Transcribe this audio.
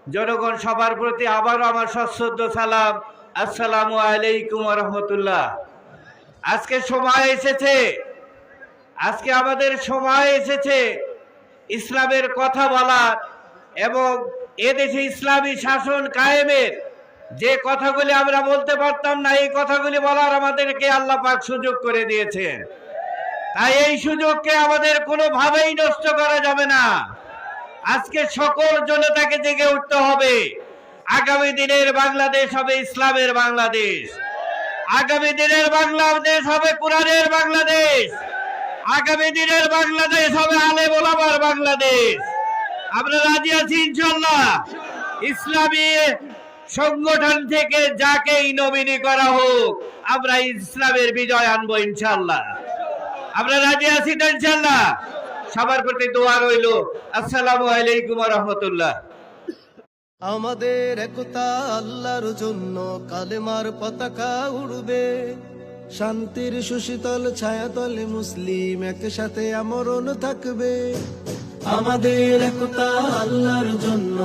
জনগণ সবার প্রতি আবারও আমার সশ্রদ্ধ সালাম, আসসালামু আলাইকুম ওয়া রাহমাতুল্লাহ। আজকে সময় এসেছে, আজকে আমাদের সময় এসেছে ইসলামের কথা বলার এবং এদেশে ইসলামী শাসন কায়েমের। যে কথাগুলি আমরা বলতে পারতাম না, এই কথাগুলি বলার আমাদেরকে আল্লাহ পাক সুযোগ করে দিয়েছেন। তাই এই সুযোগকে আমাদের কোনোভাবেই নষ্ট করা যাবে না। আজকে সকল জনতাকে জেগে উঠতে হবে। আগামী দিনের বাংলাদেশ হবে ইসলামের বাংলাদেশ, আগামী দিনের বাংলাদেশ হবে কোরআনের বাংলাদেশ, আগামী দিনের বাংলাদেশ হবে আলেম ওলামার বাংলাদেশ। আমরা রাজি আছি ইনশাআল্লাহ। ইসলামী সংগঠন থেকে যাকেই নমিনি করা হোক, আমরা ইসলামের বিজয় আনবো ইনশাআল্লাহ। আমরা রাজি আছি তো ইনশাআল্লাহ। সবার প্রতি দোয়া রইল। আসসালামু আলাইকুম ওয়া রাহমাতুল্লাহ। আমাদের একতা আল্লাহর জন্য কালেমার পতাকা উড়বে, শান্তির সুশীতল ছায়াতলে মুসলিম একসাথে আমরণ থাকবে। আমাদের একতা আল্লাহর জন্য